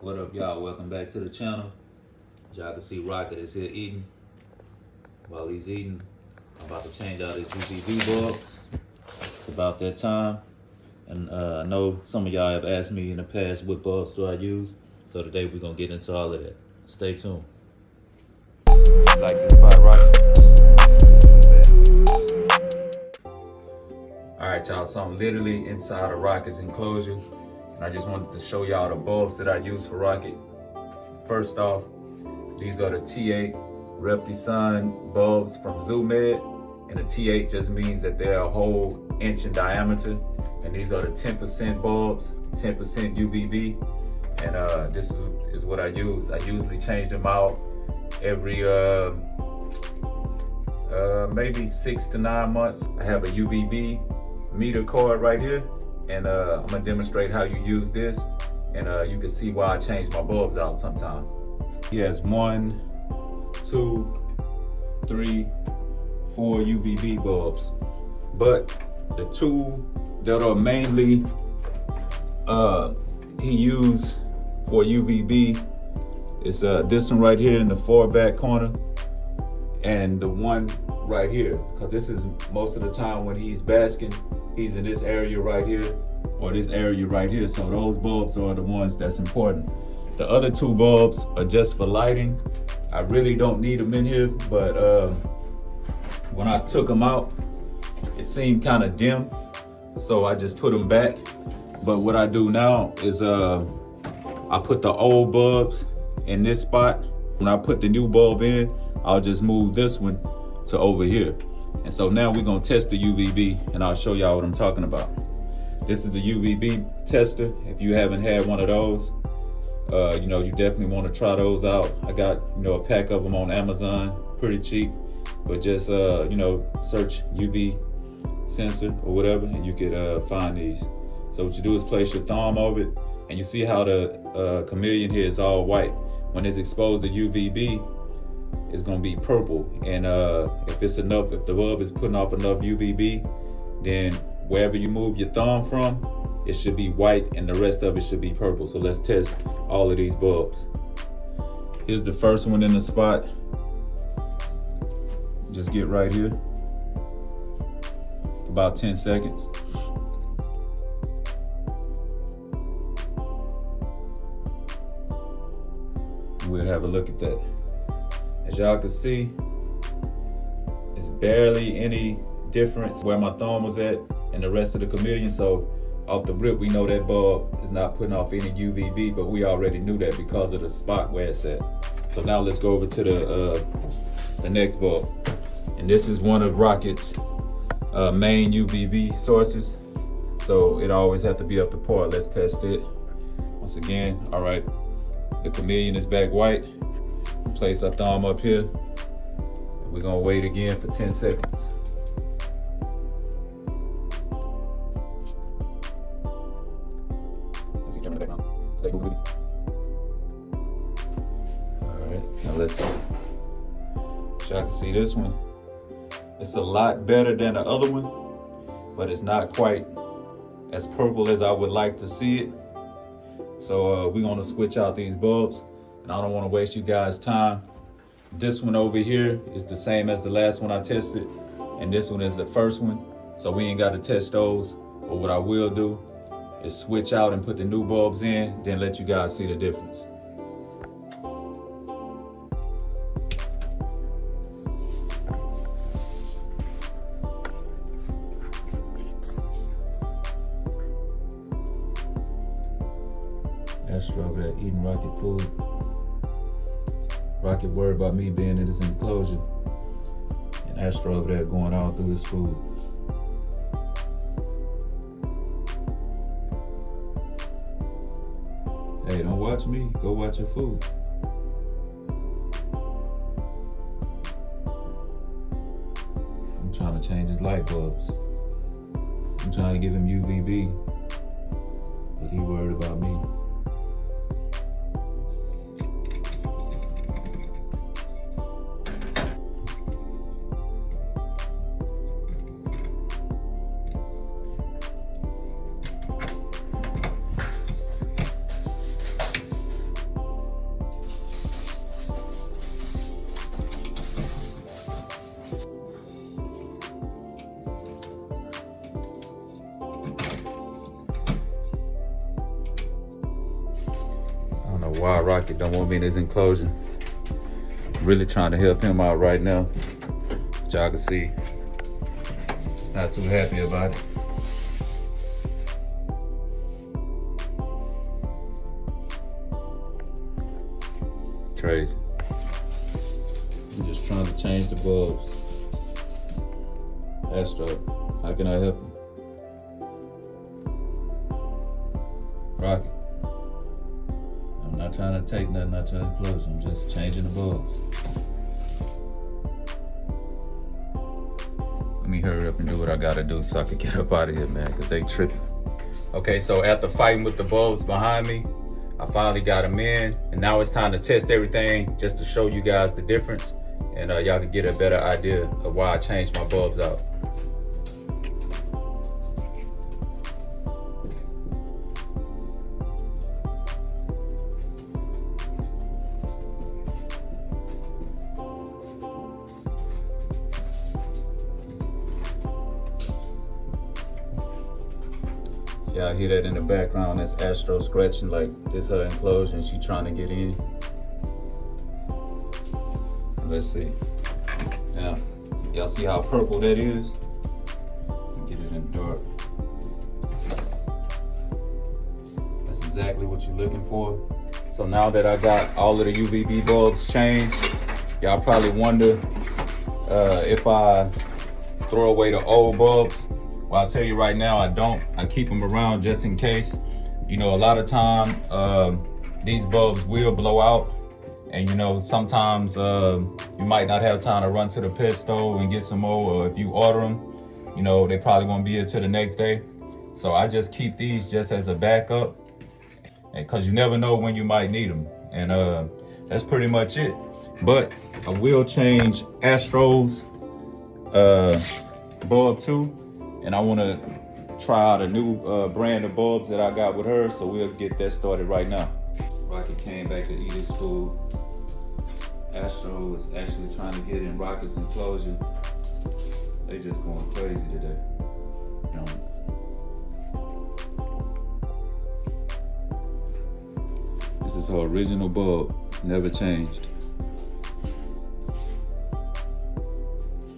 What up, y'all? Welcome back to the channel. As y'all can see, Rocket is here eating. While he's eating, I'm about to change out his UVB bulbs. It's about that time. And I know some of y'all have asked me in the past what bulbs do I use. So today we're going to get into all of that. Stay tuned. Like this spot, Rocket? Alright, y'all. So I'm literally inside of Rocket's enclosure. And I just wanted to show y'all the bulbs that I use for Rocket. First off, these are the T8 reptile bulbs from ZooMed. And the T8 just means that they're a whole inch in diameter. And these are the 10% bulbs, 10% UVB. And this is what I use. I usually change them out every maybe 6 to 9 months. I have a UVB meter cord right here. And I'm gonna demonstrate how you use this. And you can see why I change my bulbs out sometime. He has 1, 2, 3, 4 UVB bulbs. But the two that are mainly he used for UVB is this one right here in the far back corner and the one right here, because this is most of the time when he's basking, he's in this area right here or this area right here. So those bulbs are the ones that's important. The other two bulbs are just for lighting. I really don't need them in here, but when I took them out, it seemed kind of dim. So I just put them back. But what I do now is I put the old bulbs in this spot. When I put the new bulb in, I'll just move this one to over here. And so now we're gonna test the UVB and I'll show y'all what I'm talking about. This is the UVB tester. If you haven't had one of those, you definitely wanna try those out. I got, a pack of them on Amazon, pretty cheap, but just, search UV sensor or whatever and you could find these. So what you do is place your thumb over it and you see how the chameleon here is all white. When it's exposed to UVB, it's gonna be purple. And if the bulb is putting off enough UVB, then wherever you move your thumb from, it should be white and the rest of it should be purple. So let's test all of these bulbs. Here's the first one in the spot. Just get right here. About 10 seconds. We'll have a look at that. As y'all can see, it's barely any difference where my thumb was at and the rest of the chameleon. So off the rip, we know that bulb is not putting off any UVB, but we already knew that because of the spot where it's at. So now let's go over to the next bulb. And this is one of Rocket's main UVB sources. So it always have to be up to par. Let's test it. Once again, all right, the chameleon is back white. Place our thumb up here. We're gonna wait again for 10 seconds. Let's get camera in the background. Stay moving with me. All right, now let's see. So y'all can see this one. It's a lot better than the other one, but it's not quite as purple as I would like to see it. So we're gonna switch out these bulbs. And I don't want to waste you guys' time. This one over here is the same as the last one I tested. And this one is the first one. So we ain't got to test those. But what I will do is switch out and put the new bulbs in, then let you guys see the difference. Astro over there eating Rocket food. Rocket worried about me being in this enclosure. And Astro over there going all through his food. Hey, don't watch me, go watch your food. I'm trying to change his light bulbs. I'm trying to give him UVB, but he worried about me. I don't know why Rocket don't want me in his enclosure. I'm really trying to help him out right now. But y'all can see, he's not too happy about it. Crazy. I'm just trying to change the bulbs. Astro, how can I help you? Rocket, I'm not trying to take nothing out your enclosure. I'm just changing the bulbs. Let me hurry up and do what I gotta do so I can get up out of here, man, because they tripping. Okay, so after fighting with the bulbs behind me, I finally got them in, and now it's time to test everything just to show you guys the difference, and y'all can get a better idea of why I changed my bulbs out. Y'all hear that in the background? That's Astro scratching, like this her enclosure and she trying to get in. Let's see. Now, y'all see how purple that is? Get it in dark. That's exactly what you're looking for. So now that I got all of the UVB bulbs changed, y'all probably wonder if I throw away the old bulbs. Well, I'll tell you right now, I don't. I keep them around just in case. You know, a lot of time, these bulbs will blow out. And you know, sometimes you might not have time to run to the pet store and get some more, or if you order them, you know, they probably won't be here till the next day. So I just keep these just as a backup, and because you never know when you might need them. And that's pretty much it. But I will change Astro's bulb too. And I want to try out a new brand of bulbs that I got with her, so we'll get that started right now. Rocket came back to eat his food. Astro is actually trying to get in Rocket's enclosure. They just going crazy today. This is her original bulb, never changed.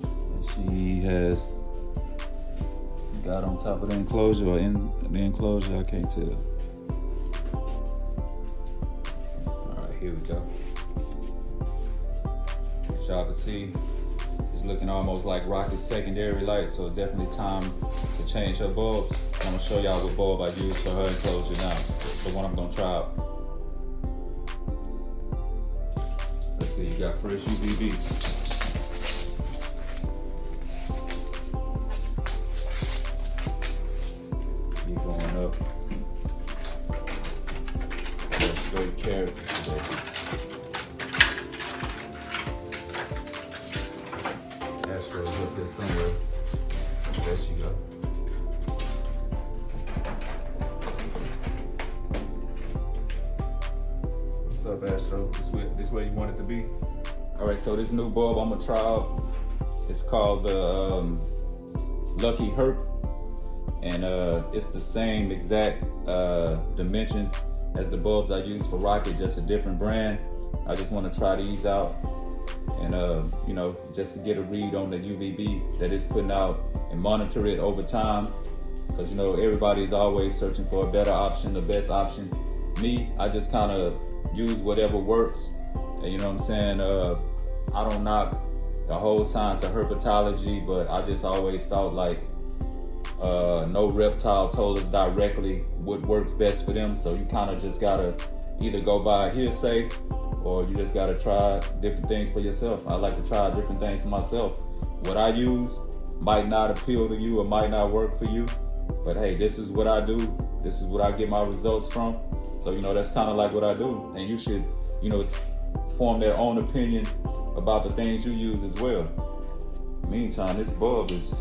And she has got on top of the enclosure or in the enclosure, I can't tell. All right, here we go. As y'all can see, it's looking almost like Rocket's secondary light, so it's definitely time to change her bulbs. I'm gonna show y'all what bulb I use for her enclosure now, the one I'm gonna try out. Let's see, you got fresh UVB. Going up. Straight characters today. Astro's up there somewhere. There she go. What's up, Astro? This way you want it to be? All right, so this new bulb I'm gonna try out, it's called the Lucky Herp. And it's the same exact dimensions as the bulbs I use for Rocket, just a different brand. I just want to try these out, and you know, just to get a read on the UVB that it's putting out and monitor it over time, because you know everybody's always searching for a better option, the best option. Me, I just kind of use whatever works, and you know what I'm saying. I don't knock the whole science of herpetology, but I just always thought like no reptile told us directly what works best for them, so you kind of just gotta either go by hearsay or you just gotta try different things for yourself. I like to try different things for myself. What I use might not appeal to you or might not work for you, but hey, this is what I do, this is what I get my results from, so you know that's kind of like what I do, and you should, you know, form their own opinion about the things you use as well. Meantime, this bulb is,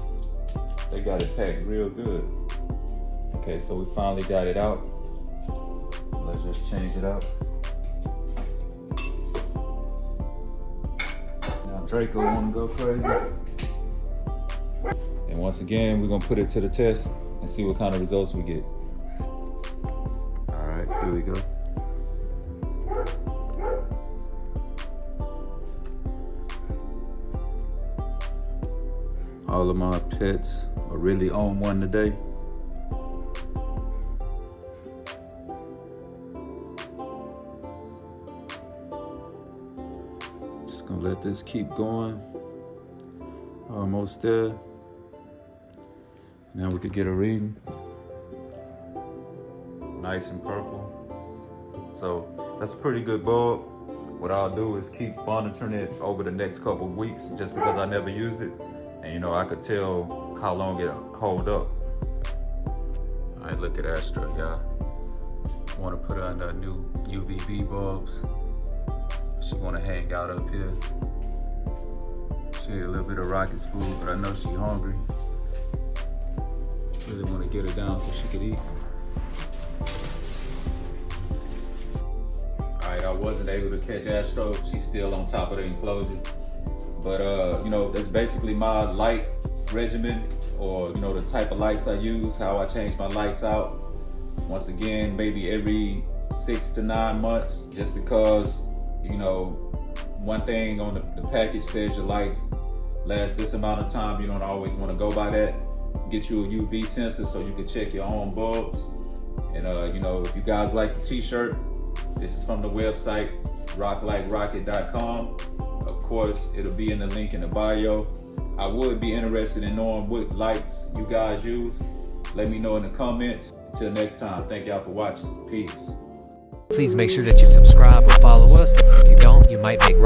they got it packed real good. Okay, so we finally got it out. Let's just change it out. Now Draco wanna go crazy. And once again, we're gonna put it to the test and see what kind of results we get. All right, here we go. All of my pets are really on one today. Just gonna let this keep going. Almost there. Now we could get a reading. Nice and purple. So that's a pretty good bulb. What I'll do is keep monitoring it over the next couple of weeks, just because I never used it. And you know, I could tell how long it'll hold up. All right, look at Astro, y'all. I want to put her under new UVB bulbs. She want to hang out up here. She ate a little bit of Rocket's food, but I know she's hungry. Really want to get her down so she could eat. All right, I wasn't able to catch Astro. She's still on top of the enclosure. But you know, that's basically my light regimen, or you know, the type of lights I use, how I change my lights out. Once again, maybe every 6 to 9 months, just because, you know, one thing on the package says your lights last this amount of time. You don't always want to go by that. Get you a UV sensor so you can check your own bulbs. And you know, if you guys like the t-shirt, this is from the website rocklightrocket.com. Of course, it'll be in the link in the bio. I would be interested in knowing what lights you guys use. Let me know in the comments. Until next time, thank y'all for watching. Peace. Please make sure that you subscribe or follow us. If you don't, you might make